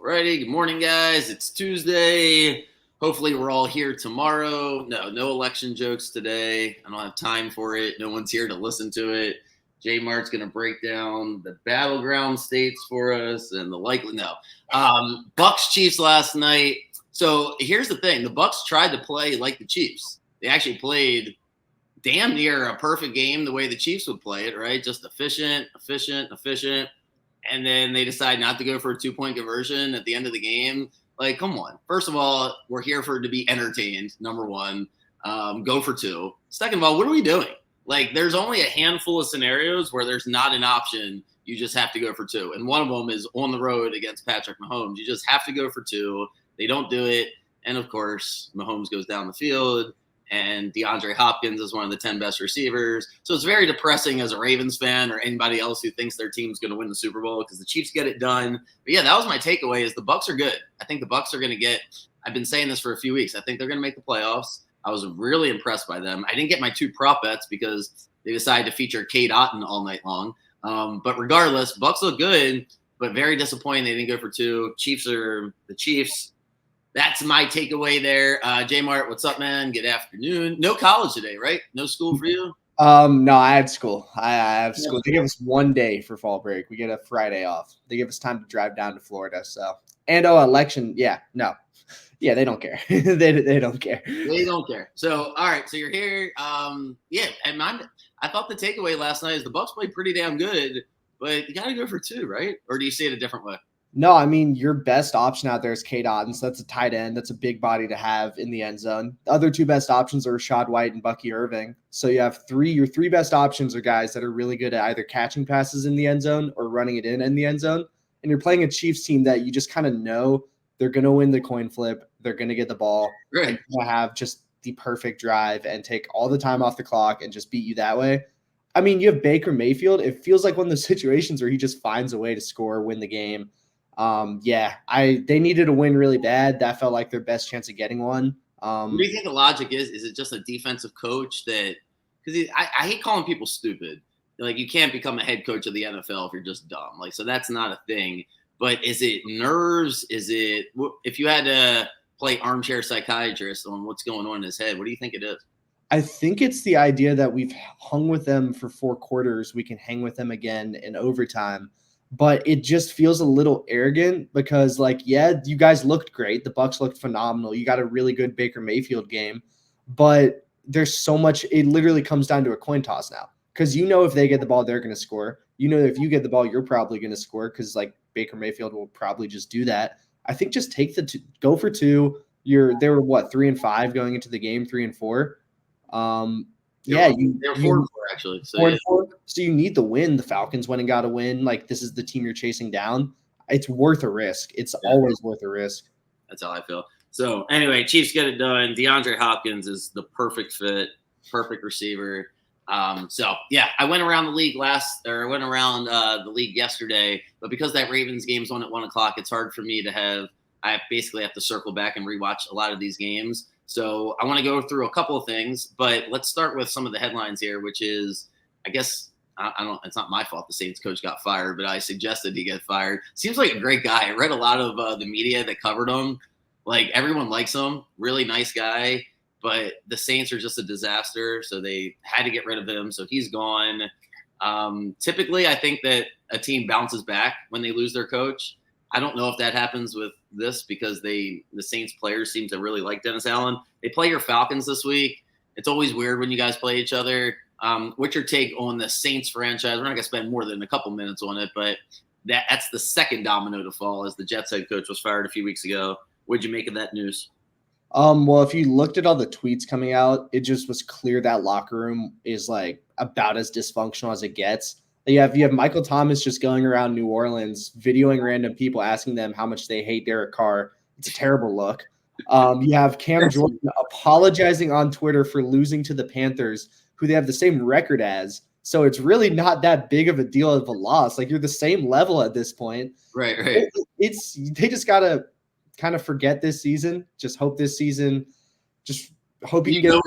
Alrighty, good morning, guys. It's Tuesday. Hopefully, we're all here tomorrow. No election jokes today. I don't have time for it. No one's here to listen to it. JMart's going to break down the battleground states for us and the likely. No. Bucks Chiefs last night. So here's the thing: the Bucks tried to play like the Chiefs. They actually played damn near a perfect game the way the Chiefs would play it, right? Just efficient. And then they decide not to go for a 2-point conversion at the end of the game. Like, come on. First of all, we're here for it to be entertained, number one. Go for two. Second of all, what are we doing? Like, there's only a handful of scenarios where there's not an option. You just have to go for two. And one of them is on the road against Patrick Mahomes. You just have to go for two. They don't do it. And, of course, Mahomes goes down the field. And DeAndre Hopkins is one of the 10 best receivers. So it's very depressing as a Ravens fan or anybody else who thinks their team's going to win the Super Bowl because the Chiefs get it done. But, yeah, that was my takeaway is the Bucks are good. I think the Bucks are going to get – I've been saying this for a few weeks. I think they're going to make the playoffs. I was really impressed by them. I didn't get my two prop bets because they decided to feature Kate Otten all night long. But regardless, Bucks look good, but very disappointing they didn't go for two. Chiefs are the Chiefs. That's my takeaway there. JMart, what's up, man? Good afternoon. No college today, right? No school for you? No, I had school. I have school. They give us 1 day for fall break. We get a Friday off. They give us time to drive down to Florida. So, and election. Yeah, no. Yeah, they don't care. they don't care. They don't care. So, all right. So you're here. Yeah, and I thought the takeaway last night is the Bucks played pretty damn good, but you got to go for two, right? Or do you see it a different way? No, I mean, your best option out there is Kate Otten. So that's a tight end. That's a big body to have in the end zone. The other two best options are Rashad White and Bucky Irving. So you have your three best options are guys that are really good at either catching passes in the end zone or running it in the end zone. And you're playing a Chiefs team that you just kind of know they're going to win the coin flip. They're going to get the ball. Right. They're going to have just the perfect drive and take all the time off the clock and just beat you that way. I mean, you have Baker Mayfield. It feels like one of those situations where he just finds a way to score, win the game. They needed a win really bad. That felt like their best chance of getting one. What do you think the logic is? Is it just a defensive coach that – because I hate calling people stupid. Like, you can't become a head coach of the NFL if you're just dumb. Like, so that's not a thing. But is it nerves? Is it – if you had to play armchair psychiatrist on what's going on in his head, what do you think it is? I think it's the idea that we've hung with them for 4 quarters. We can hang with them again in overtime. But it just feels a little arrogant because, like, yeah, you guys looked great. The Bucks looked phenomenal. You got a really good Baker Mayfield game. But there's so much – it literally comes down to a coin toss now because you know if they get the ball, they're going to score. You know if you get the ball, you're probably going to score because, like, Baker Mayfield will probably just do that. I think just take the two, go for two. They were, 3-5 going into the game, 3-4. They're 4-4 actually. So, 4-4. So you need the win. The Falcons went and got a win. Like, this is the team you're chasing down. It's worth a risk. It's always worth a risk. That's how I feel. So anyway, Chiefs get it done. DeAndre Hopkins is the perfect fit, perfect receiver. So yeah, I went around the league the league yesterday, but because that Ravens game's on at 1:00, it's hard for me to I basically have to circle back and rewatch a lot of these games. So I want to go through a couple of things, but let's start with some of the headlines here, which is, I guess, it's not my fault the Saints coach got fired, but I suggested he get fired. Seems like a great guy. I read a lot of the media that covered him. Like, everyone likes him. Really nice guy, but the Saints are just a disaster, so they had to get rid of him, so he's gone. Typically, I think that a team bounces back when they lose their coach. I don't know if that happens with this because the Saints players seem to really like Dennis Allen. They play your Falcons this week. It's always weird when you guys play each other. What's your take on the Saints franchise? We're not going to spend more than a couple minutes on it, but that's the second domino to fall as the Jets head coach was fired a few weeks ago. What'd you make of that news? Well, if you looked at all the tweets coming out, it just was clear that locker room is like about as dysfunctional as it gets. You have Michael Thomas just going around New Orleans, videoing random people, asking them how much they hate Derek Carr. It's a terrible look. You have Cam Jordan apologizing on Twitter for losing to the Panthers, who they have the same record as. So it's really not that big of a deal of a loss. Like, you're the same level at this point. Right. They just gotta kind of forget this season. Just hope this season. Just hope you get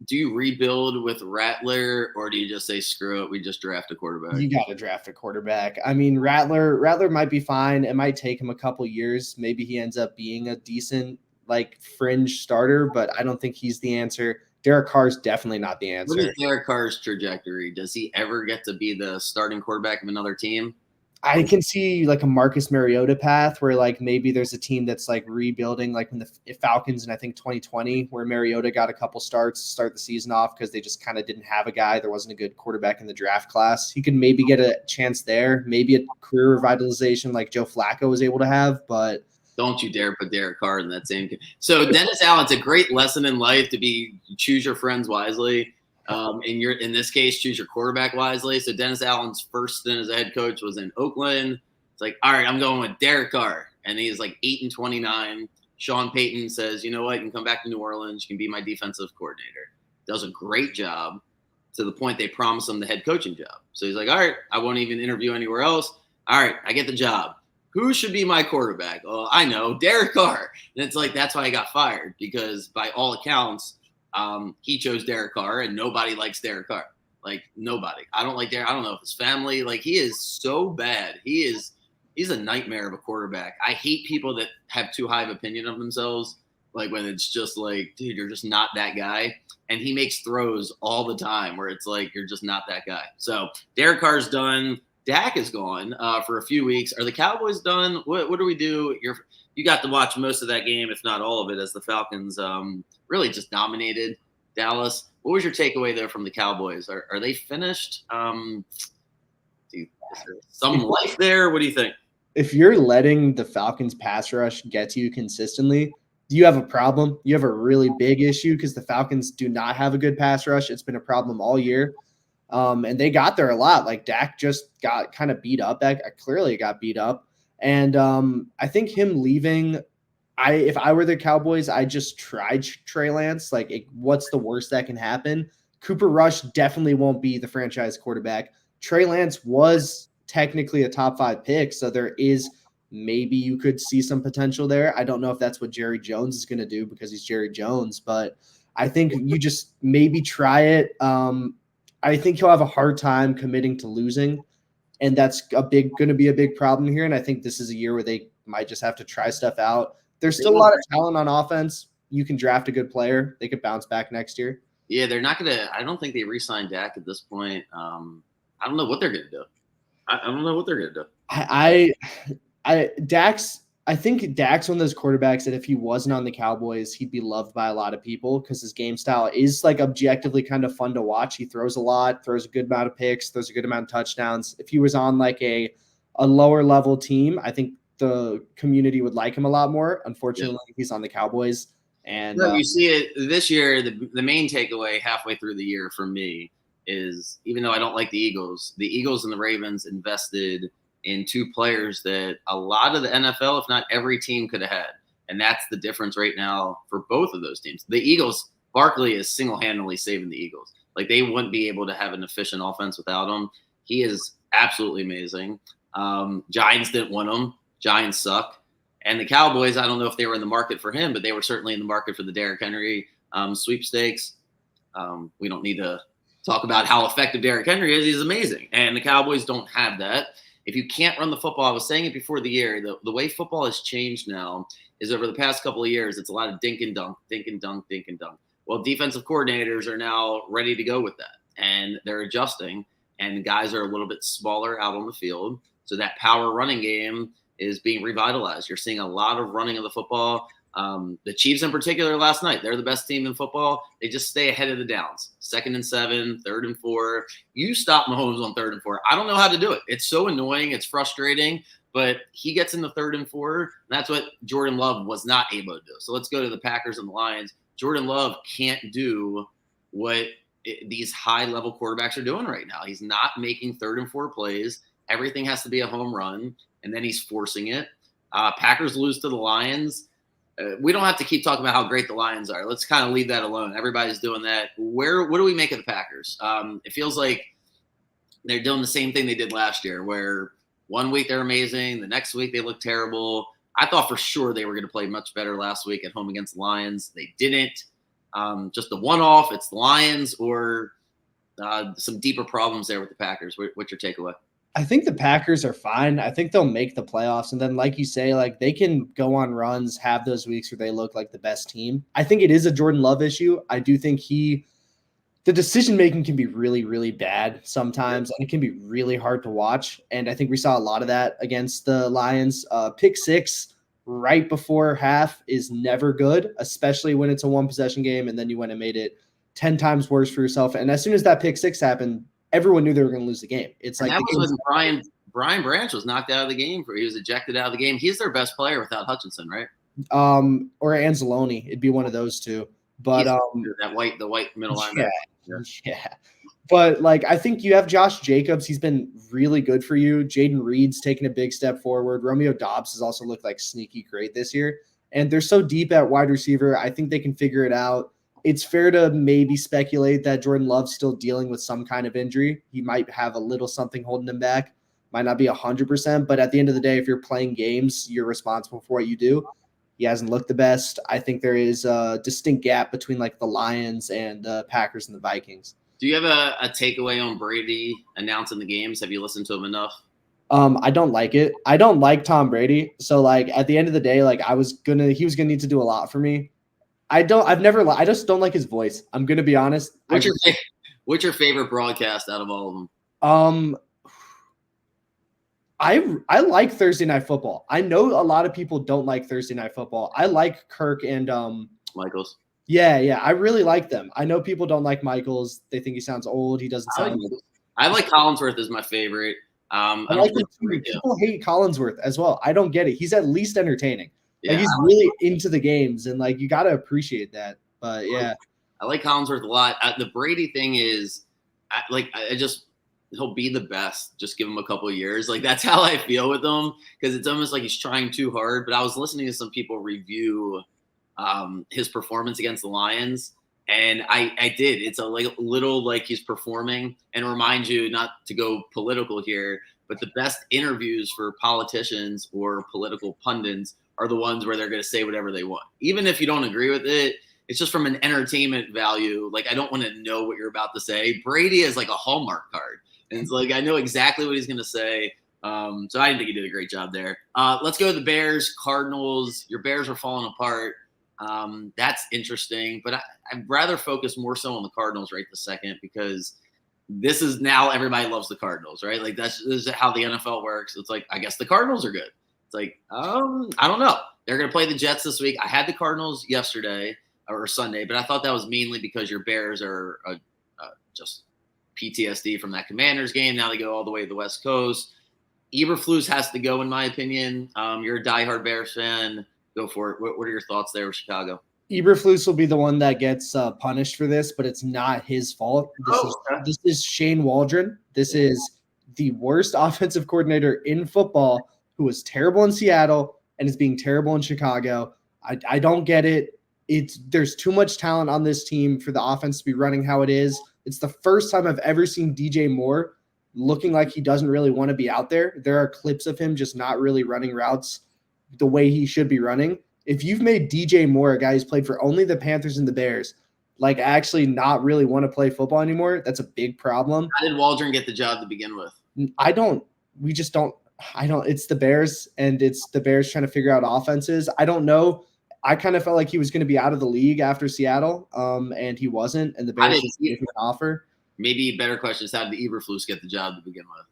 do do you rebuild with Rattler, or do you just say screw it, we just draft a quarterback? You got to draft a quarterback. I mean, Rattler might be fine. It might take him a couple years. Maybe he ends up being a decent like fringe starter, but I don't think he's the answer. Derek Carr's definitely not the What is answer. Derek Carr's trajectory? Does he ever get to be the starting quarterback of another team? I can see like a Marcus Mariota path where like maybe there's a team that's like rebuilding, like when the Falcons in I think 2020, where Mariota got a couple starts to start the season off because they just kind of didn't have a guy. There wasn't a good quarterback in the draft class. He could maybe get a chance there, maybe a career revitalization like Joe Flacco was able to have, but Don't you dare put Derek Carr in that same. So Dennis Allen's a great lesson in life to be choose your friends wisely. In this case, choose your quarterback wisely. So Dennis Allen's first stint as a head coach was in Oakland. It's like, all right, I'm going with Derek Carr, and he's like 8-29. Sean Payton says, you know what, you can come back to New Orleans, you can be my defensive coordinator. Does a great job to the point they promise him the head coaching job. So he's like, all right, I won't even interview anywhere else. All right, I get the job. Who should be my quarterback? Oh, I know, Derek Carr. And it's like, that's why I got fired, because by all accounts, he chose Derek Carr, and nobody likes Derek Carr. Like, nobody. I don't like Derek. I don't know if his family, like, he is so bad. He's a nightmare of a quarterback. I hate people that have too high of opinion of themselves. Like, when it's just like, dude, you're just not that guy. And he makes throws all the time where it's like, you're just not that guy. So Derek Carr's done. Dak is gone for a few weeks. Are the Cowboys done? What do we do? You got to watch most of that game, if not all of it, as the Falcons really just dominated Dallas. What was your takeaway there from the Cowboys? Are they finished? Is there some life there? What do you think? if you're letting the Falcons pass rush get to you consistently, you have a problem. You have a really big issue because the Falcons do not have a good pass rush. It's been a problem all year. And they got there a lot. Like Dak just got kind of beat up. Dak clearly got beat up. And I think him leaving, if I were the Cowboys, I just tried Trey Lance. Like, what's the worst that can happen? Cooper Rush definitely won't be the franchise quarterback. Trey Lance was technically a top 5 pick, so there is maybe you could see some potential there. I don't know if that's what Jerry Jones is going to do because he's Jerry Jones, but I think you just maybe try it. I think he'll have a hard time committing to losing, and that's going to be a big problem here. And I think this is a year where they might just have to try stuff out. There's still a lot of talent on offense. You can draft a good player. They could bounce back next year. Yeah, they're not going to – I don't think they re-signed Dak at this point. I don't know what they're going to do. I don't know what they're going to do. I think Dak's one of those quarterbacks that if he wasn't on the Cowboys, he'd be loved by a lot of people because his game style is like objectively kind of fun to watch. He throws a lot, throws a good amount of picks, throws a good amount of touchdowns. If he was on like a lower level team, I think the community would like him a lot more. Unfortunately, he's on the Cowboys. And you see it this year. The main takeaway halfway through the year for me is, even though I don't like the Eagles and the Ravens invested in 2 players that a lot of the NFL, if not every team, could have had. And that's the difference right now for both of those teams. The Eagles, Barkley is single-handedly saving the Eagles. Like, they wouldn't be able to have an efficient offense without him. He is absolutely amazing. Giants didn't want him. Giants suck. And the Cowboys, I don't know if they were in the market for him, but they were certainly in the market for the Derrick Henry sweepstakes. We don't need to talk about how effective Derrick Henry is. He's amazing. And the Cowboys don't have that. If you can't run the football, I was saying it before the year, the way football has changed now is over the past couple of years, it's a lot of dink and dunk, dink and dunk, dink and dunk. Well, defensive coordinators are now ready to go with that, and they're adjusting, and guys are a little bit smaller out on the field. So that power running game is being revitalized. You're seeing a lot of running of the football. The Chiefs in particular last night, they're the best team in football. They just stay ahead of the downs. 2nd and 7, 3rd and 4. You stop Mahomes on 3rd and 4. I don't know how to do it. It's so annoying. It's frustrating. But he gets in the 3rd and 4. And that's what Jordan Love was not able to do. So let's go to the Packers and the Lions. Jordan Love can't do what these high-level quarterbacks are doing right now. He's not making 3rd and 4 plays. Everything has to be a home run, and then he's forcing it. Packers lose to the Lions. We don't have to keep talking about how great the Lions are. Let's kind of leave that alone. Everybody's doing that. What do we make of the Packers? It feels like they're doing the same thing they did last year, where one week they're amazing, the next week they look terrible. I thought for sure they were going to play much better last week at home against the Lions. They didn't. just the one-off, it's the Lions, or some deeper problems there with the Packers? What's your takeaway? I think the Packers are fine. I think they'll make the playoffs. And then, like you say, like they can go on runs, have those weeks where they look like the best team. I think it is a Jordan Love issue. I do think the decision making can be really, really bad sometimes, and it can be really hard to watch. And I think we saw a lot of that against the Lions. Pick six right before half is never good, especially when it's a one possession game, and then you went and made it 10 times worse for yourself. And as soon as that pick six happened, everyone knew they were going to lose the game. It's And like that was when Brian Branch was knocked out of the game. He was ejected out of the game. He's their best player without Hutchinson, right? Or Anzalone. It'd be one of those two. But the white middle linebacker. Yeah. But like I think you have Josh Jacobs. He's been really good for you. Jaden Reed's taken a big step forward. Romeo Doubs has also looked like sneaky great this year. And they're so deep at wide receiver. I think they can figure it out. It's fair to maybe speculate that Jordan Love's still dealing with some kind of injury. He might have a little something holding him back. Might not be 100%, but at the end of the day, if you're playing games, you're responsible for what you do. He hasn't looked the best. I think there is a distinct gap between like the Lions and the Packers and the Vikings. Do you have a takeaway on Brady announcing the games? Have you listened to him enough? I don't like it. I don't like Tom Brady. So like at the end of the day, like he was gonna need to do a lot for me. I just don't like his voice. I'm gonna be honest. What's your favorite broadcast out of all of them? I like Thursday Night Football. I know a lot of people don't like Thursday Night Football. I like Kirk and Michaels. Yeah, I really like them. I know people don't like Michaels. They think he sounds old. He doesn't sound. I like Collinsworth as my favorite. I like him too. People hate Collinsworth as well. I don't get it. He's at least entertaining. Yeah, like he's really into the games, and like you got to appreciate that. But yeah, I like Collinsworth a lot. The Brady thing is, he'll be the best. Just give him a couple of years. Like that's how I feel with him, because it's almost like he's trying too hard. But I was listening to some people review his performance against the Lions, and I did. It's a little like he's performing, and remind you not to go political here, but the best interviews for politicians or political pundits are the ones where they're going to say whatever they want, even if you don't agree with it. It's just from an entertainment value. Like I don't want to know what you're about to say. Brady is like a Hallmark card, and it's like I know exactly what he's going to say. So I didn't think he did a great job there. Let's go to the Bears, Cardinals. Your Bears are falling apart. That's interesting, but I'd rather focus more so on the Cardinals right this second, because this is now everybody loves the Cardinals, right? Like this is how the NFL works. It's like, I guess the Cardinals are good. It's like, I don't know. They're going to play the Jets this week. I had the Cardinals yesterday or Sunday, but I thought that was mainly because your Bears are just PTSD from that Commanders game. Now they go all the way to the West Coast. Eberflus has to go, in my opinion. You're a diehard Bears fan. Go for it. What are your thoughts there with Chicago? Eberflus will be the one that gets punished for this, but it's not his fault. This is Shane Waldron. This is the worst offensive coordinator in football, who was terrible in Seattle and is being terrible in Chicago. I don't get it. There's too much talent on this team for the offense to be running how it is. It's the first time I've ever seen DJ Moore looking like he doesn't really want to be out there. There are clips of him just not really running routes the way he should be running. If you've made DJ Moore, a guy who's played for only the Panthers and the Bears, like actually not really want to play football anymore, that's a big problem. How did Waldron get the job to begin with? It's the Bears, and it's the Bears trying to figure out offenses. I don't know. I kind of felt like he was going to be out of the league after Seattle, and he wasn't, and the Bears just gave him an offer. Maybe a better question is, how did Eberflus get the job to begin with?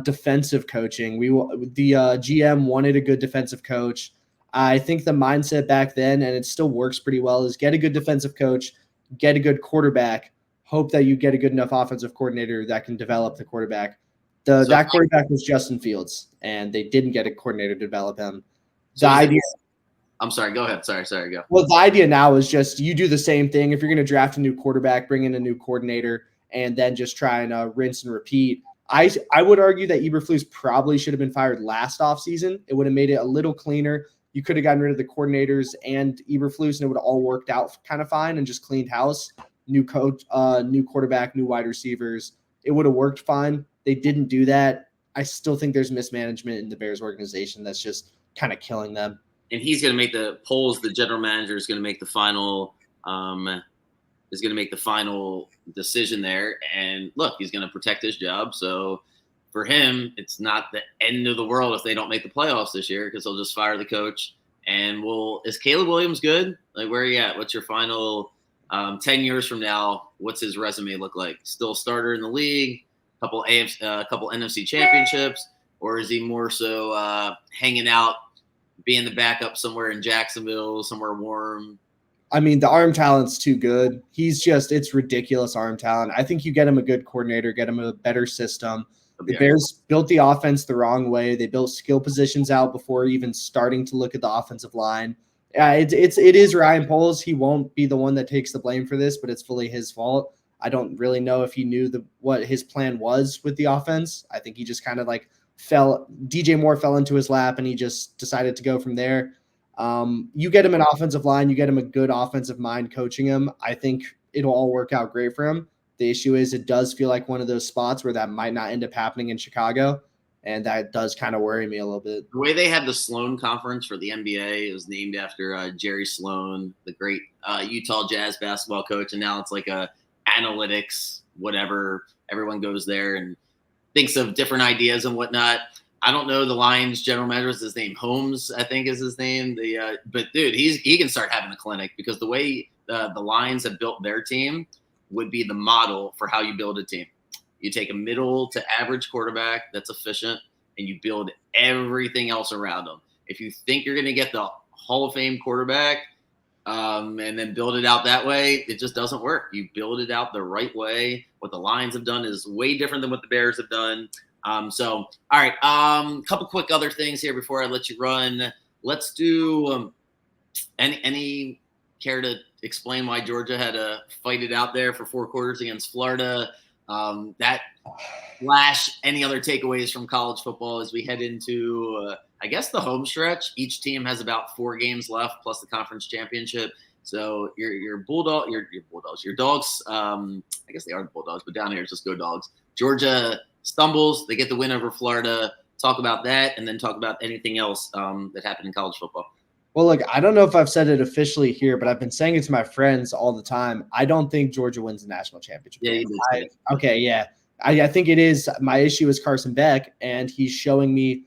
Defensive coaching. The GM wanted a good defensive coach. I think the mindset back then, and it still works pretty well, is get a good defensive coach, get a good quarterback, hope that you get a good enough offensive coordinator that can develop the quarterback. That quarterback was Justin Fields, and they didn't get a coordinator to develop him. I'm sorry, go ahead. Sorry, go. Well, the idea now is just you do the same thing. If you're going to draft a new quarterback, bring in a new coordinator, and then just try and rinse and repeat. I would argue that Eberflus probably should have been fired last offseason. It would have made it a little cleaner. You could have gotten rid of the coordinators and Eberflus, and it would have all worked out kind of fine and just cleaned house. New coach, new quarterback, new wide receivers. It would have worked fine. They didn't do that. I still think there's mismanagement in the Bears organization that's just kind of killing them. And he's going to make the polls. The general manager is going to make the final is going to make the final decision there. And look, he's going to protect his job. So for him, it's not the end of the world if they don't make the playoffs this year, because he'll just fire the coach. And is Caleb Williams good? Like, where are you at? What's your final 10 years from now? What's his resume look like? Still starter in the league, a couple NFC championships, or is he more so hanging out, being the backup somewhere in Jacksonville, somewhere warm? I mean, the arm talent's too good. It's ridiculous arm talent. I think you get him a good coordinator, get him a better system. The Bears built the offense the wrong way. They built skill positions out before even starting to look at the offensive line. It is Ryan Poles. He won't be the one that takes the blame for this, but it's fully his fault. I don't really know if he knew what his plan was with the offense. I think he just kind of like DJ Moore fell into his lap and he just decided to go from there. You get him an offensive line, you get him a good offensive mind coaching him. I think it'll all work out great for him. The issue is it does feel like one of those spots where that might not end up happening in Chicago, and that does kind of worry me a little bit. The way they had the Sloan Conference for the NBA is named after Jerry Sloan, the great Utah Jazz basketball coach, and now it's like a analytics, whatever. Everyone goes there and thinks of different ideas and whatnot. I don't know the Lions general manager is his name. Holmes, I think is his name. But dude, he can start having a clinic, because the way the Lions have built their team would be the model for how you build a team. You take a middle to average quarterback that's efficient, and you build everything else around them. If you think you're going to get the Hall of Fame quarterback and then build it out that way, it just doesn't work. You build it out the right way. What the Lions have done is way different than what the Bears have done. All right, couple quick other things here before I let you run. Let's do any care to explain why Georgia had to fight it out there for 4 quarters against Florida? That / any other takeaways from college football as we head into, I guess, the home stretch. Each team has about 4 games left plus the conference championship. So your Bulldogs, your Dogs, I guess they are Bulldogs, but down here it's just go Dogs. Georgia stumbles, they get the win over Florida. Talk about that, and then talk about anything else that happened in college football. Well, look, I don't know if I've said it officially here, but I've been saying it to my friends all the time. I don't think Georgia wins the national championship. Yeah, I think it is. My issue is Carson Beck, and he's showing me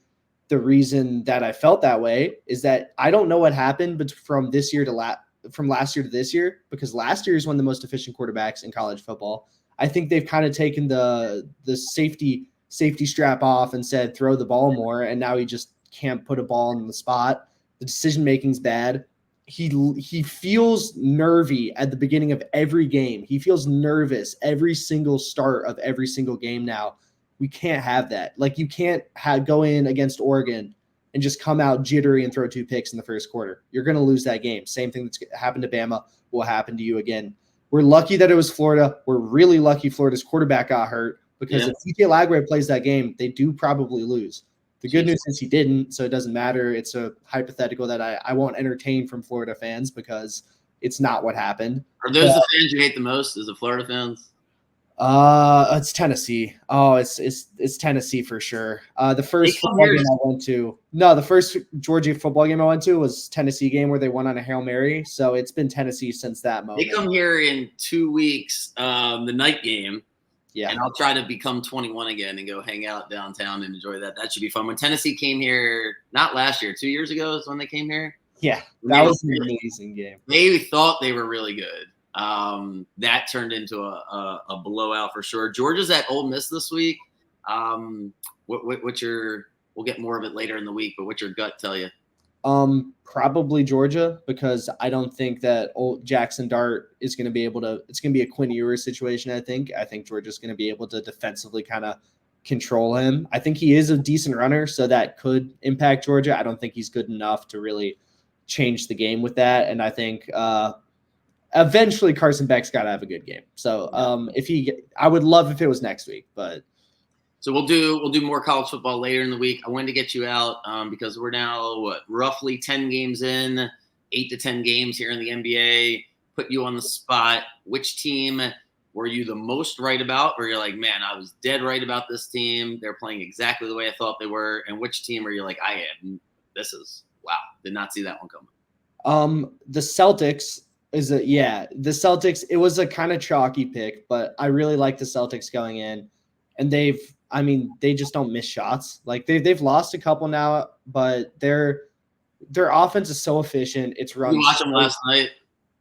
the reason that I felt that way is that I don't know what happened, but from last year to this year, because last year is one of the most efficient quarterbacks in college football. I think they've kind of taken the safety strap off and said throw the ball more, and now he just can't put a ball in the spot. The decision-making's bad. He feels nervy at the beginning of every game. He feels nervous every single start of every single game now. We can't have that. Like, you can't go in against Oregon and just come out jittery and throw 2 picks in the first quarter. You're going to lose that game. Same thing that's happened to Bama will happen to you again. We're lucky that it was Florida. We're really lucky Florida's quarterback got hurt, because if CJ Lagway plays that game, they do probably lose. The good news is he didn't, so it doesn't matter. It's a hypothetical that I won't entertain from Florida fans because it's not what happened. Are those the fans you hate the most? Is the Florida fans? It's Tennessee. Oh, it's Tennessee for sure. The first Georgia football game I went to was Tennessee game where they won on a Hail Mary. So it's been Tennessee since that moment. They come here in 2 weeks, the night game. Yeah. And I'll try to become 21 again and go hang out downtown and enjoy that. That should be fun. When Tennessee came here, not last year, 2 years ago is when they came here. Yeah, that was an amazing game. They thought they were really good. That turned into a blowout for sure. Georgia's at Ole Miss this week. We'll get more of it later in the week, but what's your gut tell you? Probably Georgia, because I don't think that old Jackson Dart is going to be able to. It's going to be a Quinn Ewers situation. I think Georgia's going to be able to defensively kind of control him. I think he is a decent runner, so that could impact Georgia. I don't think he's good enough to really change the game with that. And I think eventually Carson Beck's got to have a good game. So I would love if it was next week, but. So we'll do more college football later in the week. I wanted to get you out because we're now roughly 10 games in, 8 to 10 games here in the NBA. Put you on the spot. Which team were you the most right about? Where you're like, man, I was dead right about this team. They're playing exactly the way I thought they were. And which team are you like, wow, did not see that one coming. The Celtics Yeah, the Celtics, it was a kind of chalky pick, but I really like the Celtics going in. And they just don't miss shots. Like they've lost a couple now, but their offense is so efficient. It's You run watch them so last night?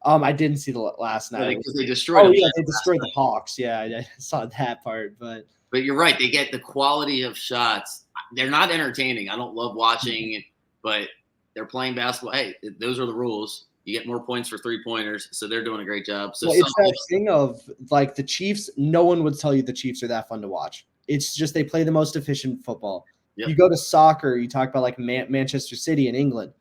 I didn't see the last Yeah, night. because they destroyed Oh them yeah, they last destroyed the night. Hawks. Yeah, I saw that part, but But you're right. They get the quality of shots. They're not entertaining. I don't love watching, but they're playing basketball. Hey, those are the rules. You get more points for 3-pointers, so they're doing a great job. So well, it's that Celtics, thing of like the Chiefs. No one would tell you the Chiefs are that fun to watch. It's just they play the most efficient football. yep. You go to soccer, you talk about like Manchester City in England,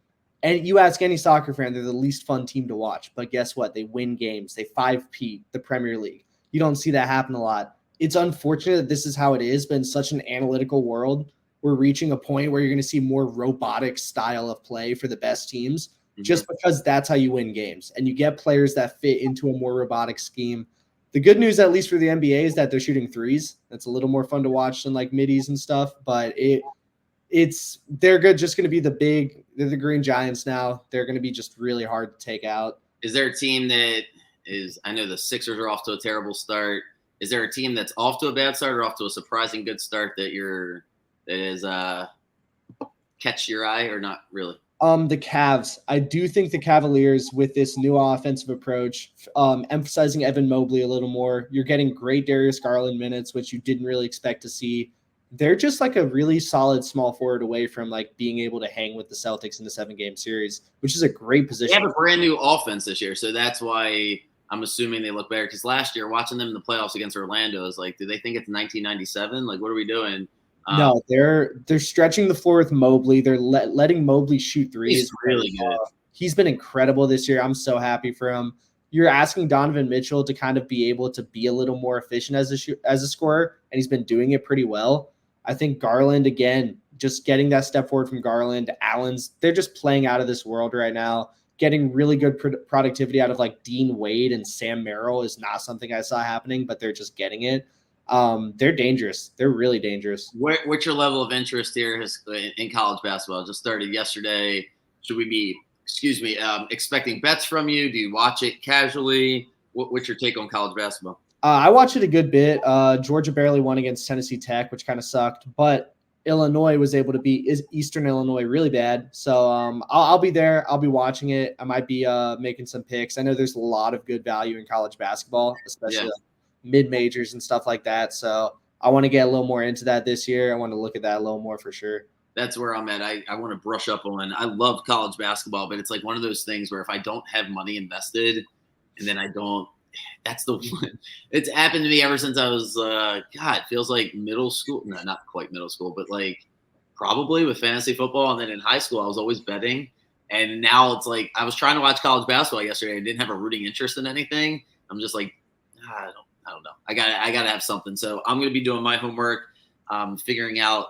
and you ask any soccer fan, they're the least fun team to watch. But guess what? They win games. They 5-peat the Premier League. You don't see that happen a lot. It's unfortunate that this is how it is, but in such an analytical world, we're reaching a point where you're going to see more robotic style of play for the best teams just because that's how you win games. And you get players that fit into a more robotic scheme. The good news, at least for the NBA, is that they're shooting threes. That's a little more fun to watch than like middies and stuff. But they're good. Just going to be they're the Green Giants now. They're going to be just really hard to take out. Is there a team that is? I know the Sixers are off to a terrible start. Is there a team that's off to a bad start or off to a surprising good start that is catch your eye or not really? The Cavs. I do think the Cavaliers, with this new offensive approach, emphasizing Evan Mobley a little more, you're getting great Darius Garland minutes, which you didn't really expect to see. They're just like a really solid small forward away from like being able to hang with the Celtics in the 7-game series, which is a great They position. have a brand new offense this year, so that's why I'm assuming they look better. Because last year, watching them in the playoffs against Orlando, is like, do they think it's 1997? Like, what are we doing? No, they're stretching the floor with Mobley. They're letting Mobley shoot threes. He's really good. He's been incredible this year. I'm so happy for him. You're asking Donovan Mitchell to kind of be able to be a little more efficient as a scorer, and he's been doing it pretty well. I think Garland, again, just getting that step forward from Garland, they're just playing out of this world right now. Getting really good productivity out of like Dean Wade and Sam Merrill is not something I saw happening, but they're just getting it. They're dangerous. They're really dangerous. What's your level of interest here in college basketball? It just started yesterday. Should we be, expecting bets from you? Do you watch it casually? What's your take on college basketball? I watched it a good bit. Georgia barely won against Tennessee Tech, which kind of sucked, but Illinois was able to beat Eastern Illinois really bad. So I'll be there. I'll be watching it. I might be making some picks. I know there's a lot of good value in college basketball, especially mid-majors and stuff like that. So I want to get a little more into that this year. I want to look at that a little more for sure. That's where I'm at. I want to brush up on. I love college basketball, but it's like one of those things where if I don't have money invested and then I don't, that's the one. It's happened to me ever since I was, it feels like middle school. No, not quite middle school, but like probably with fantasy football. And then in high school, I was always betting. And now it's like I was trying to watch college basketball yesterday. I didn't have a rooting interest in anything. I'm just like, I don't know. I gotta have something. So I'm gonna be doing my homework, figuring out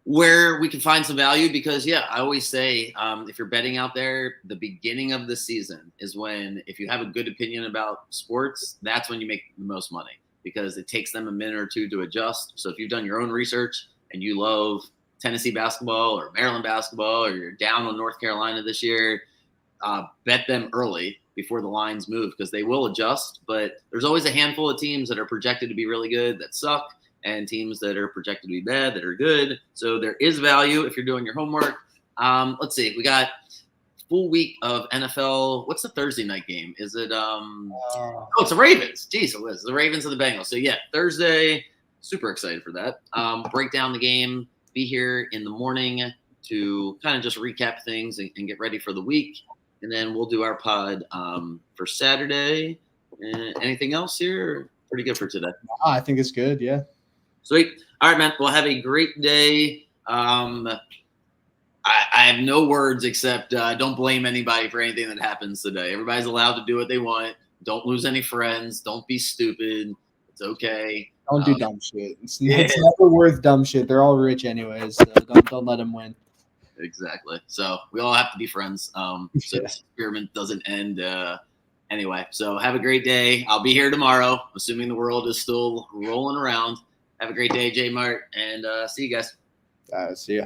where we can find some value because I always say if you're betting out there, the beginning of the season is when, if you have a good opinion about sports, that's when you make the most money because it takes them a minute or two to adjust. So if you've done your own research and you love Tennessee basketball or Maryland basketball, or you're down on North Carolina this year, bet them early before the lines move because they will adjust. But there's always a handful of teams that are projected to be really good that suck, and teams that are projected to be bad that are good. So there is value if you're doing your homework. Let's see. We got full week of NFL. What's the Thursday night game? Is it it's the Ravens. Jeez, it was the Ravens and the Bengals. So Thursday, super excited for that. Break down the game, be here in the morning to kind of just recap things and get ready for the week. And then we'll do our pod for Saturday. Anything else here? Pretty good for today. I think it's good. Yeah. Sweet. All right, man. Well, have a great day. I have no words except don't blame anybody for anything that happens today. Everybody's allowed to do what they want. Don't lose any friends. Don't be stupid. It's okay. Don't do dumb shit. It's never worth dumb shit. They're all rich anyways. So don't let them win. Exactly. So we all have to be friends. So the experiment doesn't end. Anyway, so have a great day. I'll be here tomorrow, assuming the world is still rolling around. Have a great day, JMart, and see you guys. See ya.